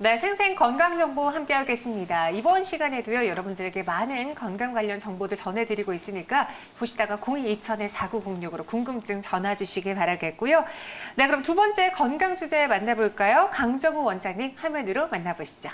네, 생생 건강 정보 함께하고 계십니다. 이번 시간에도요, 여러분들에게 많은 건강 관련 정보들 전해드리고 있으니까 보시다가 02-2000-4906으로 궁금증 전화 주시길 바라겠고요. 네, 그럼 두 번째 건강 주제 만나볼까요? 강정우 원장님 화면으로 만나보시죠.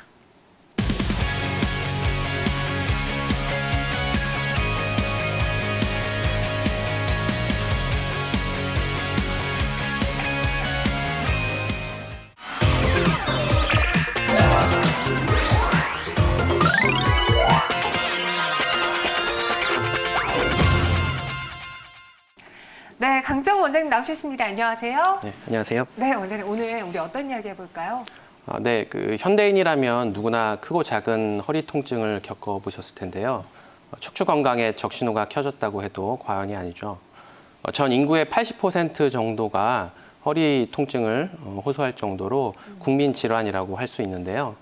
네, 강정우 원장님 나오셨습니다. 안녕하세요. 네, 안녕하세요. 네, 원장님 오늘 우리 어떤 이야기 해볼까요? 네, 현대인이라면 누구나 크고 작은 허리 통증을 겪어보셨을 텐데요. 척추 건강에 적신호가 켜졌다고 해도 과언이 아니죠. 전 인구의 80% 정도가 허리 통증을 호소할 정도로 국민 질환이라고 할 수 있는데요.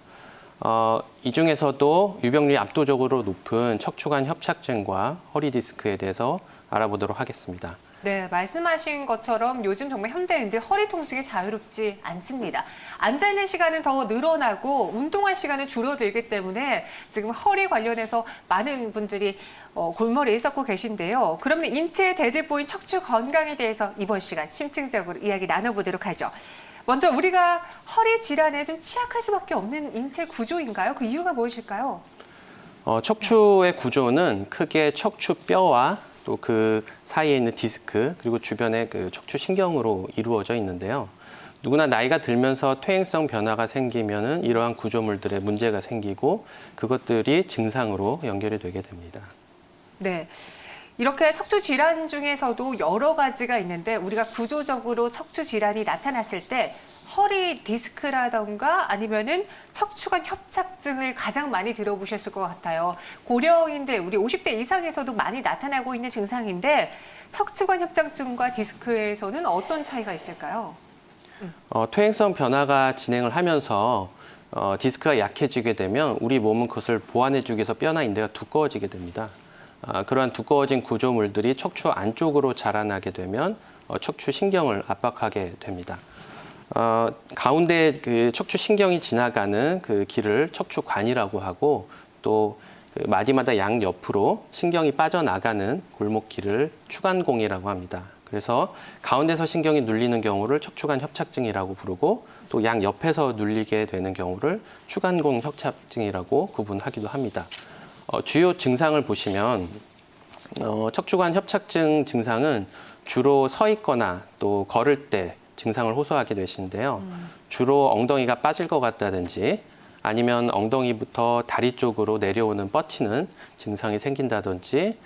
이 중에서도 유병률이 압도적으로 높은 척추관 협착증과 허리 디스크에 대해서 알아보도록 하겠습니다. 네, 말씀하신 것처럼 요즘 정말 현대인들 허리 통증이 자유롭지 않습니다. 앉아있는 시간은 더 늘어나고 운동할 시간은 줄어들기 때문에 지금 허리 관련해서 많은 분들이 골머리에 썩고 계신데요. 그러면 인체의 대들보인 척추 건강에 대해서 이번 시간 심층적으로 이야기 나눠보도록 하죠. 먼저 우리가 허리 질환에 좀 취약할 수밖에 없는 인체 구조인가요? 그 이유가 무엇일까요? 척추의 구조는 크게 척추뼈와 또 그 사이에 있는 디스크 그리고 주변의 그 척추 신경으로 이루어져 있는데요. 누구나 나이가 들면서 퇴행성 변화가 생기면은 이러한 구조물들에 문제가 생기고 그것들이 증상으로 연결이 되게 됩니다. 네. 이렇게 척추 질환 중에서도 여러 가지가 있는데 우리가 구조적으로 척추 질환이 나타났을 때 허리 디스크라던가 아니면은 척추관 협착증을 가장 많이 들어보셨을 것 같아요. 고령인들, 우리 50대 이상에서도 많이 나타나고 있는 증상인데 척추관 협착증과 디스크에서는 어떤 차이가 있을까요? 퇴행성 변화가 진행을 하면서 디스크가 약해지게 되면 우리 몸은 그것을 보완해주기 위해서 뼈나 인대가 두꺼워지게 됩니다. 그러한 두꺼워진 구조물들이 척추 안쪽으로 자라나게 되면 척추 신경을 압박하게 됩니다. 가운데 그 척추 신경이 지나가는 그 길을 척추관이라고 하고 또 그 마디마다 양옆으로 신경이 빠져나가는 골목길을 추간공이라고 합니다. 그래서 가운데서 신경이 눌리는 경우를 척추관 협착증이라고 부르고 또 양옆에서 눌리게 되는 경우를 추간공 협착증이라고 구분하기도 합니다. 주요 증상을 보시면 척추관 협착증 증상은 주로 서 있거나 또 걸을 때 증상을 호소하게 되시는데요. 주로 엉덩이가 빠질 것 같다든지 아니면 엉덩이부터 다리 쪽으로 내려오는 뻗치는 증상이 생긴다든지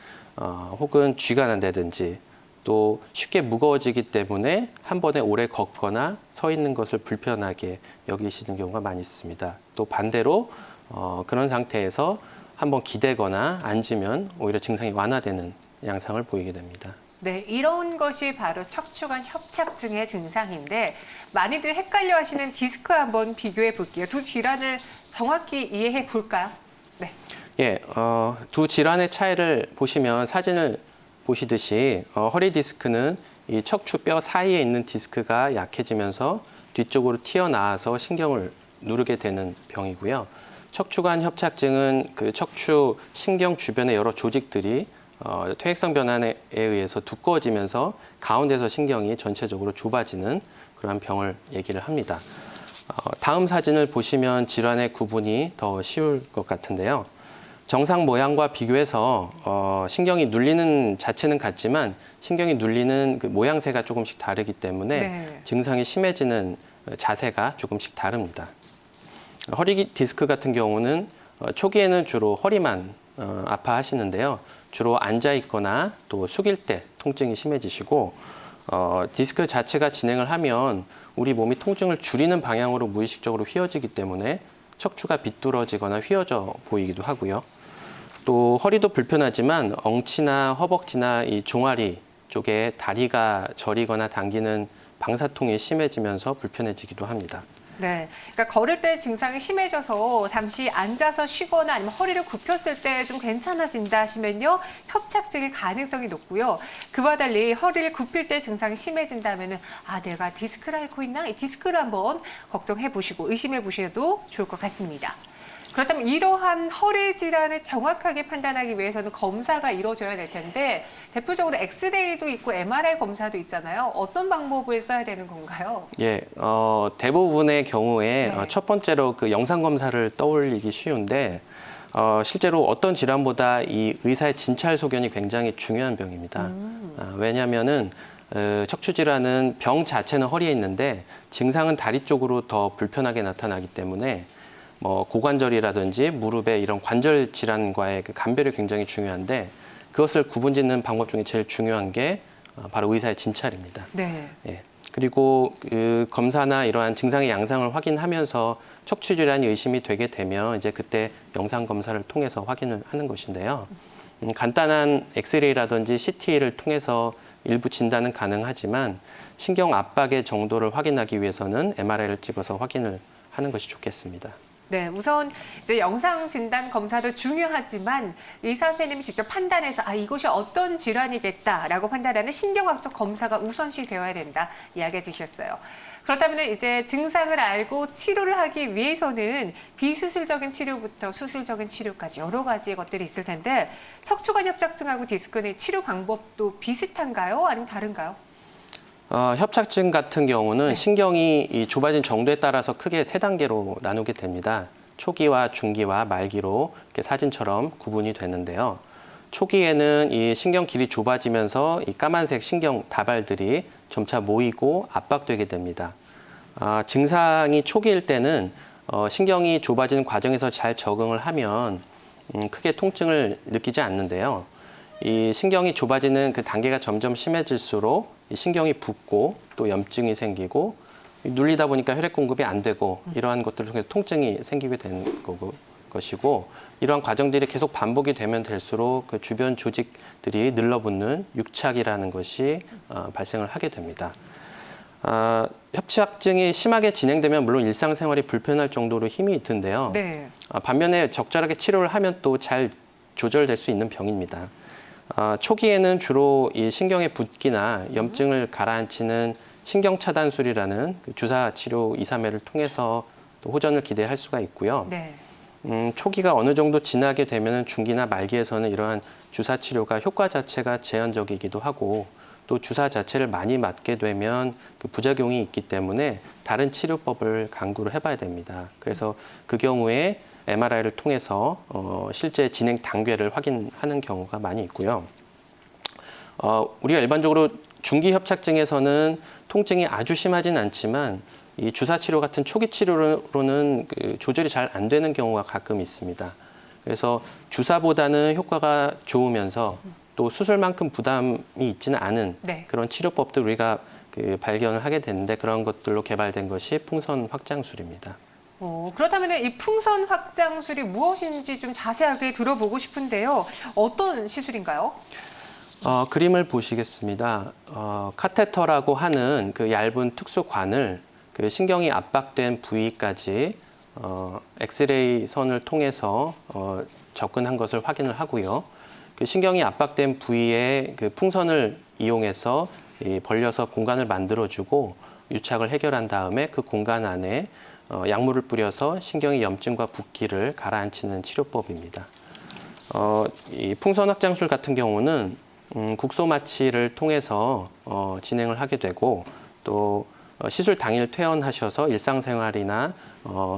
혹은 쥐가 난다든지 또 쉽게 무거워지기 때문에 한 번에 오래 걷거나 서 있는 것을 불편하게 여기시는 경우가 많이 있습니다. 또 반대로 그런 상태에서 한번 기대거나 앉으면 오히려 증상이 완화되는 양상을 보이게 됩니다. 네, 이런 것이 바로 척추관 협착증의 증상인데 많이들 헷갈려 하시는 디스크 한번 비교해 볼게요. 두 질환을 정확히 이해해 볼까요? 네. 예, 두 질환의 차이를 보시면 사진을 보시듯이 허리 디스크는 이 척추뼈 사이에 있는 디스크가 약해지면서 뒤쪽으로 튀어나와서 신경을 누르게 되는 병이고요. 척추관 협착증은 그 척추 신경 주변의 여러 조직들이 퇴행성 변화에 의해서 두꺼워지면서 가운데서 신경이 전체적으로 좁아지는 그러한 병을 얘기를 합니다. 다음 사진을 보시면 질환의 구분이 더 쉬울 것 같은데요. 정상 모양과 비교해서 신경이 눌리는 자체는 같지만 신경이 눌리는 그 모양새가 조금씩 다르기 때문에 네. 증상이 심해지는 자세가 조금씩 다릅니다. 허리 디스크 같은 경우는 초기에는 주로 허리만 아파하시는데요. 주로 앉아 있거나 또 숙일 때 통증이 심해지시고 디스크 자체가 진행을 하면 우리 몸이 통증을 줄이는 방향으로 무의식적으로 휘어지기 때문에 척추가 비뚤어지거나 휘어져 보이기도 하고요. 또 허리도 불편하지만 엉치나 허벅지나 이 종아리 쪽에 다리가 저리거나 당기는 방사통이 심해지면서 불편해지기도 합니다. 네, 그러니까 걸을 때 증상이 심해져서 잠시 앉아서 쉬거나 아니면 허리를 굽혔을 때 좀 괜찮아진다 하시면요, 협착증일 가능성이 높고요. 그와 달리 허리를 굽힐 때 증상이 심해진다면은 내가 디스크를 앓고 있나? 이 디스크를 한번 걱정해 보시고 의심해 보셔도 좋을 것 같습니다. 그렇다면 이러한 허리 질환을 정확하게 판단하기 위해서는 검사가 이루어져야 될 텐데 대표적으로 엑스레이도 있고 MRI 검사도 있잖아요. 어떤 방법을 써야 되는 건가요? 예, 대부분의 경우에 네. 첫 번째로 그 영상 검사를 떠올리기 쉬운데 실제로 어떤 질환보다 이 의사의 진찰 소견이 굉장히 중요한 병입니다. 왜냐하면은 척추 질환은 병 자체는 허리에 있는데 증상은 다리 쪽으로 더 불편하게 나타나기 때문에 고관절이라든지 무릎의 이런 관절 질환과의 그 감별이 굉장히 중요한데 그것을 구분짓는 방법 중에 제일 중요한 게 바로 의사의 진찰입니다. 네. 예. 그리고 그 검사나 이러한 증상의 양상을 확인하면서 척추 질환이 의심이 되게 되면 이제 그때 영상 검사를 통해서 확인을 하는 것인데요. 간단한 엑스레이라든지 CT를 통해서 일부 진단은 가능하지만 신경 압박의 정도를 확인하기 위해서는 MRI를 찍어서 확인을 하는 것이 좋겠습니다. 네, 우선 이제 영상 진단 검사도 중요하지만 의사 선생님이 직접 판단해서 이것이 어떤 질환이겠다라고 판단하는 신경학적 검사가 우선시 되어야 된다 이야기해 주셨어요. 그렇다면 이제 증상을 알고 치료를 하기 위해서는 비수술적인 치료부터 수술적인 치료까지 여러 가지 것들이 있을 텐데 척추관 협착증하고 디스크는 치료 방법도 비슷한가요? 아니면 다른가요? 협착증 같은 경우는 신경이 이 좁아진 정도에 따라서 크게 세 단계로 나누게 됩니다. 초기와 중기와 말기로 이렇게 사진처럼 구분이 되는데요. 초기에는 이 신경 길이 좁아지면서 이 까만색 신경 다발들이 점차 모이고 압박되게 됩니다. 증상이 초기일 때는 신경이 좁아지는 과정에서 잘 적응을 하면 크게 통증을 느끼지 않는데요. 이 신경이 좁아지는 그 단계가 점점 심해질수록 이 신경이 붓고 또 염증이 생기고 눌리다 보니까 혈액 공급이 안 되고 이러한 것들을 통해서 통증이 생기게 되는 것이고 이러한 과정들이 계속 반복이 되면 될수록 그 주변 조직들이 늘러붙는 육착이라는 것이 발생을 하게 됩니다. 협착증이 심하게 진행되면 물론 일상생활이 불편할 정도로 힘이 든데요. 네. 반면에 적절하게 치료를 하면 또 잘 조절될 수 있는 병입니다. 초기에는 주로 이 신경의 붓기나 염증을 가라앉히는 신경차단술이라는 그 주사 치료 2, 3회를 통해서 또 호전을 기대할 수가 있고요. 네. 초기가 어느 정도 지나게 되면 중기나 말기에서는 이러한 주사 치료가 효과 자체가 제한적이기도 하고 또 주사 자체를 많이 맞게 되면 그 부작용이 있기 때문에 다른 치료법을 강구를 해봐야 됩니다. 그래서 그 경우에 MRI를 통해서 실제 진행 단계를 확인하는 경우가 많이 있고요. 우리가 일반적으로 중기 협착증에서는 통증이 아주 심하진 않지만 이 주사 치료 같은 초기 치료로는 그 조절이 잘 안 되는 경우가 가끔 있습니다. 그래서 주사보다는 효과가 좋으면서 또 수술만큼 부담이 있지는 않은 그런 치료법들 우리가 그 발견을 하게 되는데 그런 것들로 개발된 것이 풍선 확장술입니다. 그렇다면 이 풍선 확장술이 무엇인지 좀 자세하게 들어보고 싶은데요. 어떤 시술인가요? 그림을 보시겠습니다. 카테터라고 하는 그 얇은 특수관을 그 신경이 압박된 부위까지 엑스레이 선을 통해서 접근한 것을 확인을 하고요. 그 신경이 압박된 부위에 그 풍선을 이용해서 벌려서 공간을 만들어주고 유착을 해결한 다음에 그 공간 안에 약물을 뿌려서 신경의 염증과 붓기를 가라앉히는 치료법입니다. 이 풍선 확장술 같은 경우는 국소 마취를 통해서 진행을 하게 되고 또 시술 당일 퇴원하셔서 일상생활이나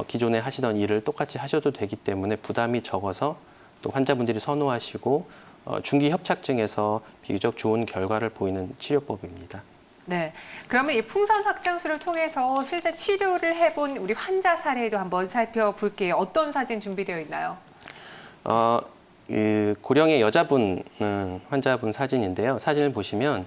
기존에 하시던 일을 똑같이 하셔도 되기 때문에 부담이 적어서 또 환자분들이 선호하시고 중기 협착증에서 비교적 좋은 결과를 보이는 치료법입니다. 네, 그러면 이 풍선 확장술을 통해서 실제 치료를 해본 우리 환자 사례도 한번 살펴볼게요. 어떤 사진 준비되어 있나요? 고령의 여자분 환자분 사진인데요. 사진을 보시면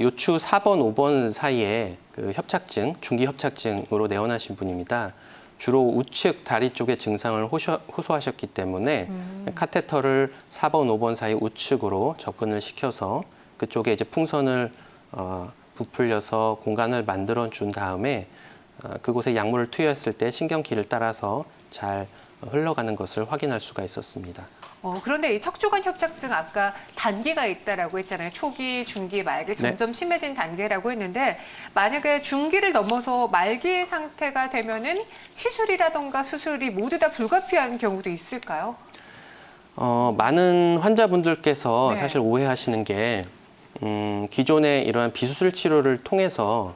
요추 4번, 5번 사이에 그 협착증, 중기 협착증으로 내원하신 분입니다. 주로 우측 다리 쪽의 증상을 호소하셨기 때문에 카테터를 4번, 5번 사이 우측으로 접근을 시켜서 그쪽에 이제 풍선을 부풀려서 공간을 만들어 준 다음에 그곳에 약물을 투여했을 때 신경기를 따라서 잘 흘러가는 것을 확인할 수가 있었습니다. 그런데 이 척추관 협착증 아까 단계가 있다라고 했잖아요. 초기, 중기, 말기 점점 심해진 단계라고 했는데 만약에 중기를 넘어서 말기 상태가 되면은 시술이라던가 수술이 모두 다 불가피한 경우도 있을까요? 많은 환자분들께서 네. 사실 오해하시는 게 기존의 이러한 비수술 치료를 통해서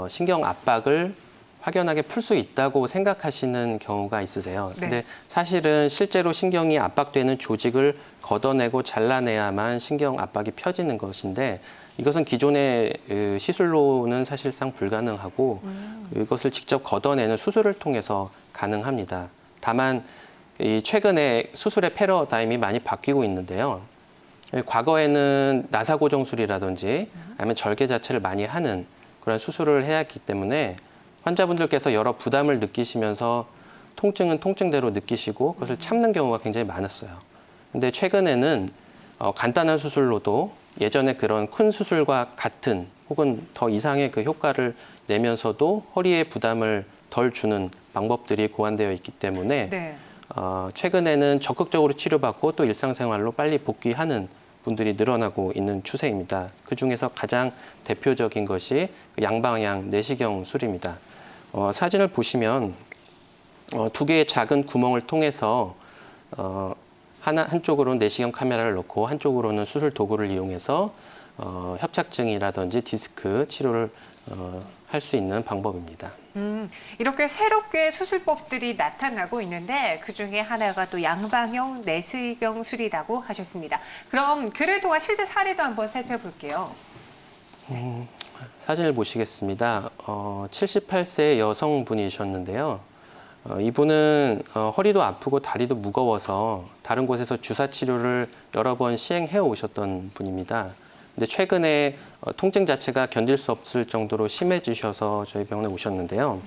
신경 압박을 확연하게 풀 수 있다고 생각하시는 경우가 있으세요. 네. 근데 사실은 실제로 신경이 압박되는 조직을 걷어내고 잘라내야만 신경 압박이 펴지는 것인데 이것은 기존의 시술로는 사실상 불가능하고 그것을 직접 걷어내는 수술을 통해서 가능합니다. 다만 최근에 수술의 패러다임이 많이 바뀌고 있는데요. 과거에는 나사고정술이라든지 아니면 절개 자체를 많이 하는 그런 수술을 해야 했기 때문에 환자분들께서 여러 부담을 느끼시면서 통증은 통증대로 느끼시고 그것을 참는 경우가 굉장히 많았어요. 근데 최근에는 간단한 수술로도 예전에 그런 큰 수술과 같은 혹은 더 이상의 그 효과를 내면서도 허리에 부담을 덜 주는 방법들이 고안되어 있기 때문에 네. 최근에는 적극적으로 치료받고 또 일상생활로 빨리 복귀하는 분들이 늘어나고 있는 추세입니다. 그중에서 가장 대표적인 것이 양방향 내시경 술입니다. 사진을 보시면 두 개의 작은 구멍을 통해서 한쪽으로는 내시경 카메라를 넣고 한쪽으로는 수술 도구를 이용해서 협착증이라든지 디스크 치료를 할 수 있는 방법입니다. 이렇게 새롭게 수술법들이 나타나고 있는데 그중에 하나가 또 양방형 내시경술이라고 하셨습니다. 그럼 그를 통한 실제 사례도 한번 살펴볼게요. 사진을 보시겠습니다. 78세 여성분이셨는데요. 이분은 허리도 아프고 다리도 무거워서 다른 곳에서 주사 치료를 여러 번 시행해 오셨던 분입니다. 근데 최근에 통증 자체가 견딜 수 없을 정도로 심해지셔서 저희 병원에 오셨는데요.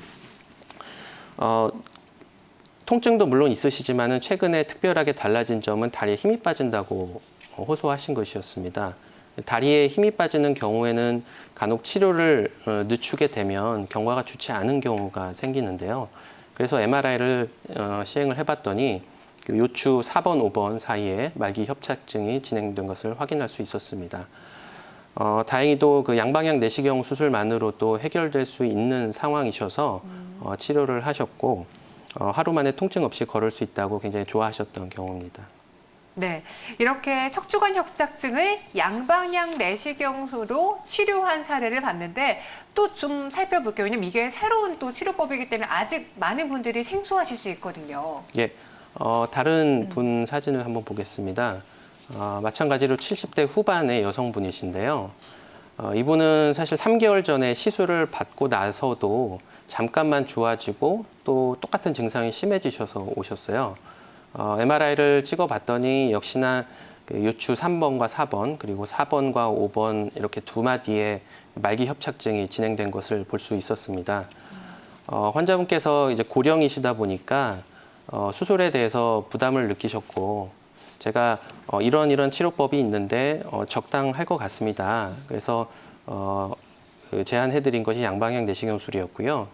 통증도 물론 있으시지만은 최근에 특별하게 달라진 점은 다리에 힘이 빠진다고 호소하신 것이었습니다. 다리에 힘이 빠지는 경우에는 간혹 치료를 늦추게 되면 경과가 좋지 않은 경우가 생기는데요. 그래서 MRI를 시행을 해봤더니 요추 4번, 5번 사이에 말기 협착증이 진행된 것을 확인할 수 있었습니다. 다행히도 그 양방향 내시경 수술만으로도 해결될 수 있는 상황이셔서 치료를 하셨고 하루 만에 통증 없이 걸을 수 있다고 굉장히 좋아하셨던 경우입니다. 네, 이렇게 척추관 협착증을 양방향 내시경으로 치료한 사례를 봤는데 또 좀 살펴볼게요. 왜냐면 이게 새로운 또 치료법이기 때문에 아직 많은 분들이 생소하실 수 있거든요. 예, 다른 분 사진을 한번 보겠습니다. 마찬가지로 70대 후반의 여성분이신데요. 이분은 사실 3개월 전에 시술을 받고 나서도 잠깐만 좋아지고 또 똑같은 증상이 심해지셔서 오셨어요. MRI를 찍어봤더니 역시나 그 요추 3번과 4번 그리고 4번과 5번 이렇게 두 마디의 말기 협착증이 진행된 것을 볼 수 있었습니다. 환자분께서 이제 고령이시다 보니까 수술에 대해서 부담을 느끼셨고 제가 이런 치료법이 있는데 적당할 것 같습니다. 그래서 제안해드린 것이 양방향 내시경술이었고요.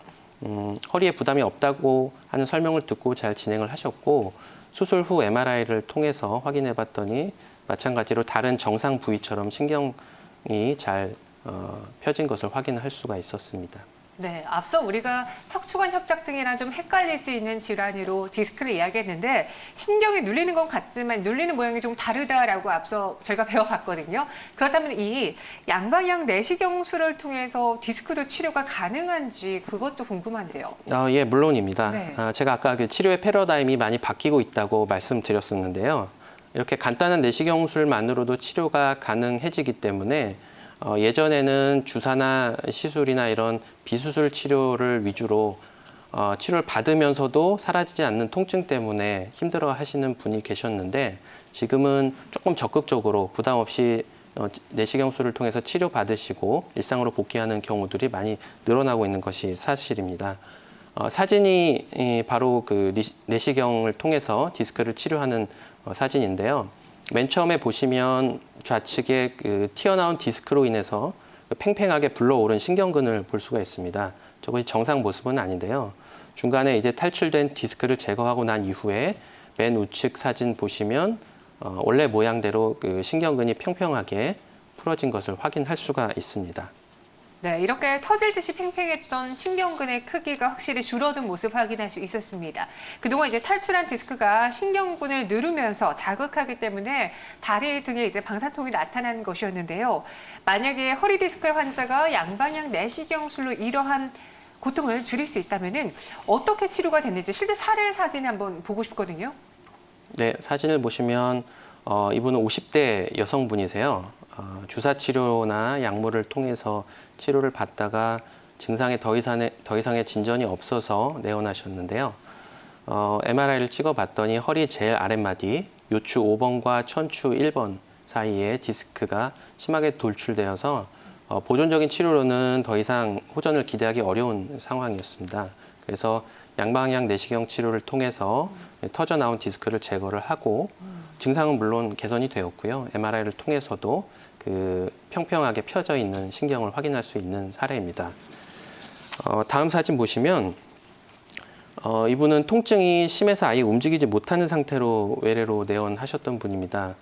허리에 부담이 없다고 하는 설명을 듣고 잘 진행을 하셨고 수술 후 MRI를 통해서 확인해봤더니 마찬가지로 다른 정상 부위처럼 신경이 잘 펴진 것을 확인할 수가 있었습니다. 네, 앞서 우리가 척추관 협착증이랑 좀 헷갈릴 수 있는 질환으로 디스크를 이야기했는데 신경이 눌리는 건 같지만 눌리는 모양이 좀 다르다라고 앞서 저희가 배워봤거든요. 그렇다면 이 양방향 내시경술을 통해서 디스크도 치료가 가능한지 그것도 궁금한데요. 예, 물론입니다. 네. 제가 아까 그 치료의 패러다임이 많이 바뀌고 있다고 말씀드렸었는데요. 이렇게 간단한 내시경술만으로도 치료가 가능해지기 때문에 예전에는 주사나 시술이나 이런 비수술 치료를 위주로 치료를 받으면서도 사라지지 않는 통증 때문에 힘들어 하시는 분이 계셨는데 지금은 조금 적극적으로 부담 없이 내시경술을 통해서 치료받으시고 일상으로 복귀하는 경우들이 많이 늘어나고 있는 것이 사실입니다. 사진이 바로 그 내시경을 통해서 디스크를 치료하는 사진인데요. 맨 처음에 보시면 좌측에 그 튀어나온 디스크로 인해서 팽팽하게 불러오른 신경근을 볼 수가 있습니다. 저것이 정상 모습은 아닌데요. 중간에 이제 탈출된 디스크를 제거하고 난 이후에 맨 우측 사진 보시면 원래 모양대로 그 신경근이 평평하게 풀어진 것을 확인할 수가 있습니다. 네, 이렇게 터질 듯이 팽팽했던 신경근의 크기가 확실히 줄어든 모습 확인할 수 있었습니다. 그동안 이제 탈출한 디스크가 신경근을 누르면서 자극하기 때문에 다리 등에 이제 방사통이 나타난 것이었는데요. 만약에 허리 디스크 환자가 양방향 내시경술로 이러한 고통을 줄일 수 있다면은 어떻게 치료가 됐는지 실제 사례 사진 한번 보고 싶거든요. 네, 사진을 보시면 이분은 50대 여성분이세요. 주사 치료나 약물을 통해서 치료를 받다가 증상에 더 이상의 진전이 없어서 내원하셨는데요. MRI를 찍어봤더니 허리 제일 아랫마디 요추 5번과 천추 1번 사이에 디스크가 심하게 돌출되어서 보존적인 치료로는 더 이상 호전을 기대하기 어려운 상황이었습니다. 그래서 양방향 내시경 치료를 통해서 터져 나온 디스크를 제거를 하고 증상은 물론 개선이 되었고요. MRI를 통해서도 그 평평하게 펴져 있는 신경을 확인할 수 있는 사례입니다. 다음 사진 보시면 이분은 통증이 심해서 아예 움직이지 못하는 상태로 외래로 내원하셨던 분입니다.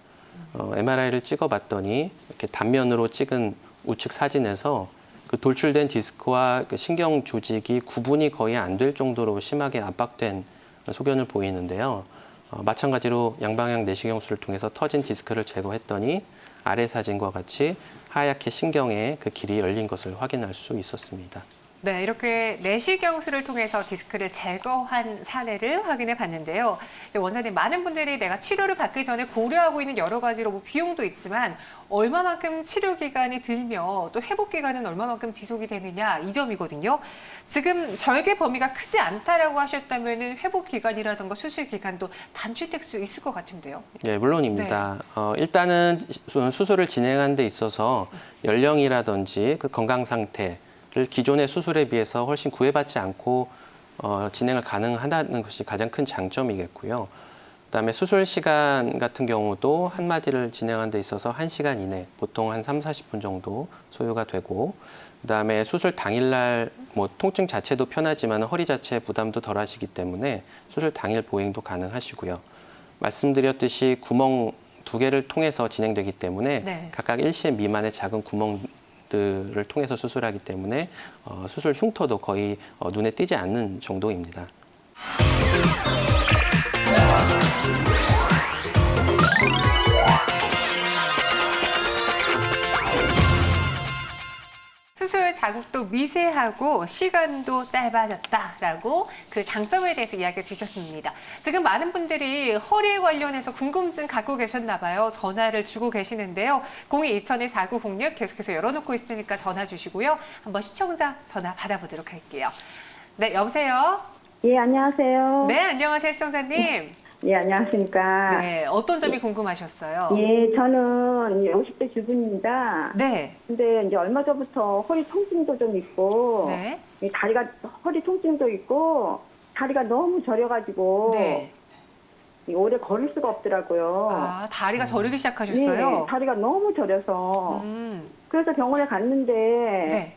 MRI를 찍어봤더니 이렇게 단면으로 찍은 우측 사진에서 그 돌출된 디스크와 그 신경 조직이 구분이 거의 안 될 정도로 심하게 압박된 소견을 보이는데요. 마찬가지로 양방향 내시경술을 통해서 터진 디스크를 제거했더니 아래 사진과 같이 하얗게 신경의 그 길이 열린 것을 확인할 수 있었습니다. 네, 이렇게 내시경술을 통해서 디스크를 제거한 사례를 확인해 봤는데요. 원장님, 많은 분들이 내가 치료를 받기 전에 고려하고 있는 여러 가지로 뭐 비용도 있지만 얼마만큼 치료 기간이 들며 또 회복 기간은 얼마만큼 지속이 되느냐 이 점이거든요. 지금 절개 범위가 크지 않다라고 하셨다면 회복 기간이라든가 수술 기간도 단축될 수 있을 것 같은데요. 네, 물론입니다. 일단은 수술을 진행하는 데 있어서 연령이라든지 그 건강 상태 를 기존의 수술에 비해서 훨씬 구애받지 않고 진행을 가능하다는 것이 가장 큰 장점이겠고요. 그다음에 수술 시간 같은 경우도 한 마디를 진행하는 데 있어서 1시간 이내, 보통 한 30-40분 정도 소요가 되고, 그다음에 수술 당일날 뭐 통증 자체도 편하지만 허리 자체 부담도 덜 하시기 때문에 수술 당일 보행도 가능하시고요. 말씀드렸듯이 구멍 2개를 통해서 진행되기 때문에 네. 각각 1cm 미만의 작은 구멍들을 통해서 수술하기 때문에 수술 흉터도 거의 눈에 띄지 않는 정도입니다. 수술 자국도 미세하고 시간도 짧아졌다라고 그 장점에 대해서 이야기를 주셨습니다. 지금 많은 분들이 허리 관련해서 궁금증 갖고 계셨나 봐요. 전화를 주고 계시는데요. 02-2000-4906 계속해서 열어놓고 있으니까 전화 주시고요. 한번 시청자 전화 받아보도록 할게요. 네, 여보세요? 예, 안녕하세요. 네, 안녕하세요, 시청자님. 예, 안녕하십니까. 네, 어떤 점이 궁금하셨어요? 예, 저는 50대 주부입니다. 네. 근데 이제 얼마 전부터 허리 통증도 좀 있고, 네. 이 허리 통증도 있고, 다리가 너무 저려가지고, 네. 오래 걸을 수가 없더라고요. 아, 다리가 저리기 시작하셨어요? 네, 다리가 너무 저려서. 그래서 병원에 갔는데, 네.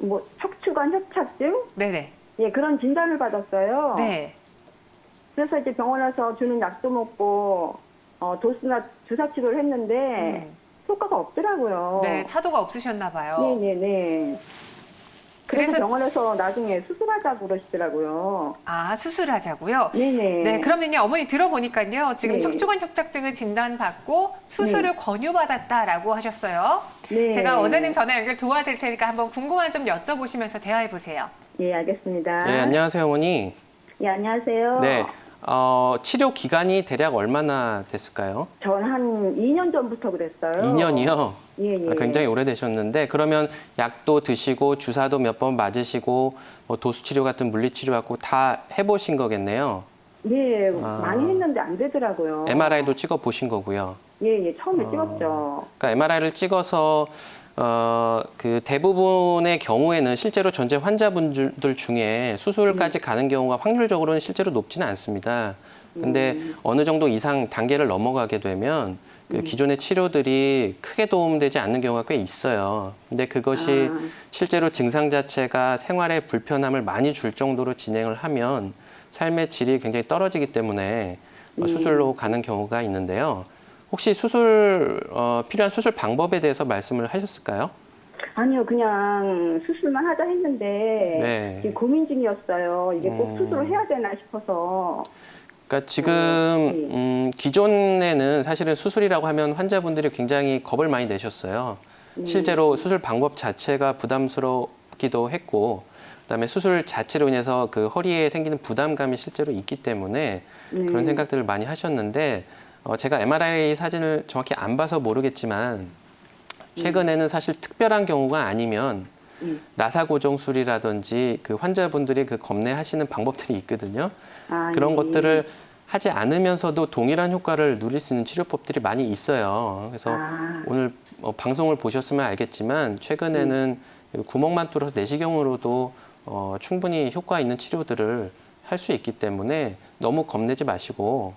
뭐 척추관 협착증? 네네. 예, 그런 진단을 받았어요. 네. 그래서 이제 병원에서 주는 약도 먹고 도수나 주사 치료를 했는데 효과가 없더라고요. 네, 차도가 없으셨나 봐요. 네네네. 그래서 병원에서 나중에 수술하자고 그러시더라고요. 아, 수술하자고요? 네네. 네, 그러면요, 어머니 들어보니까요, 지금 네. 척추관 협착증을 진단받고 수술을 권유받았다라고 하셨어요. 네. 제가 원장님 전화 연결 도와드릴 테니까 한번 궁금한 점 여쭤보시면서 대화해 보세요. 예, 알겠습니다. 네, 안녕하세요, 어머니. 예, 안녕하세요. 네, 치료 기간이 대략 얼마나 됐을까요? 전 한 2년 전부터 그랬어요. 2년이요? 예, 예. 굉장히 오래되셨는데 그러면 약도 드시고 주사도 몇 번 맞으시고 뭐 도수치료 같은 물리치료하고 다 해보신 거겠네요. 예, 많이 했는데 안 되더라고요. MRI도 찍어 보신 거고요. 예, 예, 처음에 찍었죠. 그러니까 MRI를 찍어서 그 대부분의 경우에는 실제로 전체 환자분들 중에 수술까지 가는 경우가 확률적으로는 실제로 높지는 않습니다. 근데 어느 정도 이상 단계를 넘어가게 되면 그 기존의 치료들이 크게 도움되지 않는 경우가 꽤 있어요. 근데 그것이 실제로 증상 자체가 생활에 불편함을 많이 줄 정도로 진행을 하면 삶의 질이 굉장히 떨어지기 때문에 수술로 가는 경우가 있는데요. 혹시 필요한 수술 방법에 대해서 말씀을 하셨을까요? 아니요, 그냥 수술만 하자 했는데 네. 지금 고민 중이었어요. 이게 꼭 수술을 해야 되나 싶어서. 그러니까 지금 기존에는 사실은 수술이라고 하면 환자분들이 굉장히 겁을 많이 내셨어요. 실제로 수술 방법 자체가 부담스럽기도 했고, 그다음에 수술 자체로 인해서 그 허리에 생기는 부담감이 실제로 있기 때문에 그런 생각들을 많이 하셨는데, 제가 MRI 사진을 정확히 안 봐서 모르겠지만 최근에는 사실 특별한 경우가 아니면 나사 고정술이라든지 그 환자분들이 그 겁내하시는 방법들이 있거든요. 그런 것들을 하지 않으면서도 동일한 효과를 누릴 수 있는 치료법들이 많이 있어요. 그래서 오늘 방송을 보셨으면 알겠지만 최근에는 구멍만 뚫어서 내시경으로도 충분히 효과 있는 치료들을 할 수 있기 때문에 너무 겁내지 마시고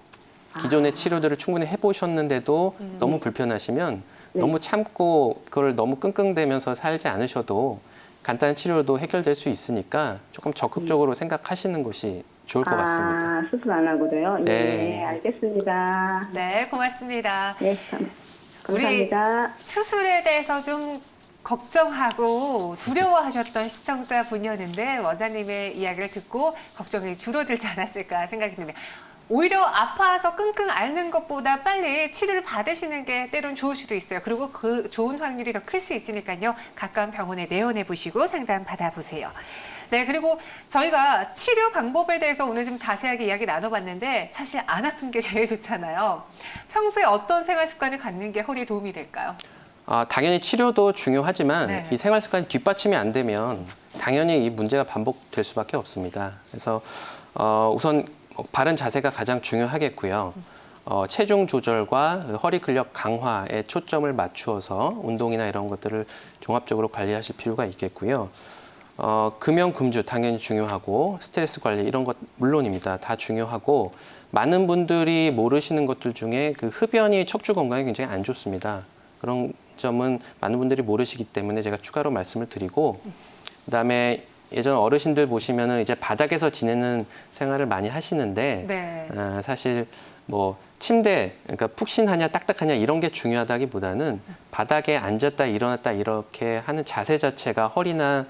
기존의 치료들을 충분히 해보셨는데도 너무 불편하시면 너무 참고 그걸 너무 끙끙대면서 살지 않으셔도 간단한 치료도 해결될 수 있으니까 조금 적극적으로 생각하시는 것이 좋을 것 같습니다. 수술 안 하고도요? 네. 네, 알겠습니다. 네, 고맙습니다. 네, 감사합니다. 수술에 대해서 좀 걱정하고 두려워하셨던 시청자분이었는데 원장님의 이야기를 듣고 걱정이 줄어들지 않았을까 생각이 듭니다. 오히려 아파서 끙끙 앓는 것보다 빨리 치료를 받으시는 게 때론 좋을 수도 있어요. 그리고 그 좋은 확률이 더 클 수 있으니까요. 가까운 병원에 내원해 보시고 상담 받아보세요. 네, 그리고 저희가 치료 방법에 대해서 오늘 좀 자세하게 이야기 나눠봤는데 사실 안 아픈 게 제일 좋잖아요. 평소에 어떤 생활 습관을 갖는 게 허리에 도움이 될까요? 당연히 치료도 중요하지만 네. 이 생활 습관이 뒷받침이 안 되면 당연히 이 문제가 반복될 수밖에 없습니다. 그래서 우선 바른 자세가 가장 중요하겠고요. 체중 조절과 허리 근력 강화에 초점을 맞추어서 운동이나 이런 것들을 종합적으로 관리하실 필요가 있겠고요. 금연, 금주 당연히 중요하고 스트레스 관리 이런 것 물론입니다. 다 중요하고 많은 분들이 모르시는 것들 중에 그 흡연이 척추 건강에 굉장히 안 좋습니다. 그런 점은 많은 분들이 모르시기 때문에 제가 추가로 말씀을 드리고 그다음에 예전 어르신들 보시면은 이제 바닥에서 지내는 생활을 많이 하시는데 네. 사실 뭐 침대 그러니까 푹신하냐 딱딱하냐 이런 게 중요하다기보다는 바닥에 앉았다 일어났다 이렇게 하는 자세 자체가 허리나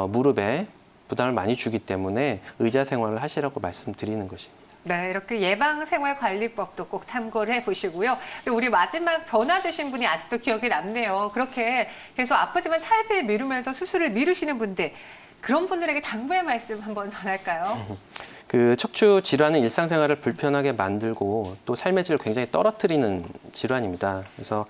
무릎에 부담을 많이 주기 때문에 의자 생활을 하시라고 말씀드리는 것입니다. 네, 이렇게 예방생활관리법도 꼭 참고를 해보시고요. 그리고 우리 마지막 전화 주신 분이 아직도 기억에 남네요. 그렇게 계속 아프지만 차일피일 미루면서 수술을 미루시는 분들, 그런 분들에게 당부의 말씀 한번 전할까요? 그 척추 질환은 일상생활을 불편하게 만들고 또 삶의 질을 굉장히 떨어뜨리는 질환입니다. 그래서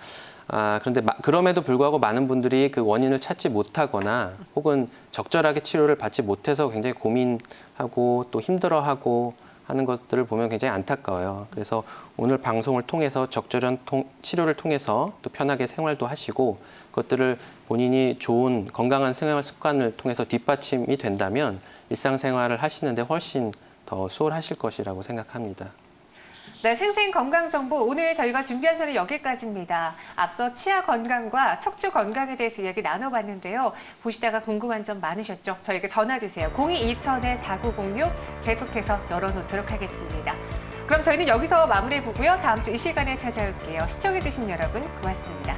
그런데 그럼에도 불구하고 많은 분들이 그 원인을 찾지 못하거나 혹은 적절하게 치료를 받지 못해서 굉장히 고민하고 또 힘들어하고 하는 것들을 보면 굉장히 안타까워요. 그래서 오늘 방송을 통해서 적절한 치료를 통해서 또 편하게 생활도 하시고 그것들을 본인이 좋은 건강한 생활 습관을 통해서 뒷받침이 된다면 일상생활을 하시는데 훨씬 더 수월하실 것이라고 생각합니다. 네, 생생건강정보 오늘 저희가 준비한 시간은 여기까지입니다. 앞서 치아 건강과 척추 건강에 대해서 이야기 나눠봤는데요. 보시다가 궁금한 점 많으셨죠? 저에게 전화 주세요. 02-2000-4906 계속해서 열어놓도록 하겠습니다. 그럼 저희는 여기서 마무리해보고요. 다음 주 이 시간에 찾아올게요. 시청해주신 여러분 고맙습니다.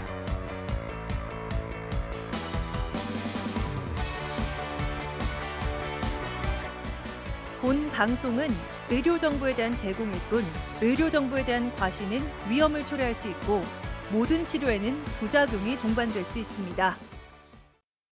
본 방송은 의료 정보에 대한 제공일 뿐 의료 정보에 대한 과시는 위험을 초래할 수 있고 모든 치료에는 부작용이 동반될 수 있습니다.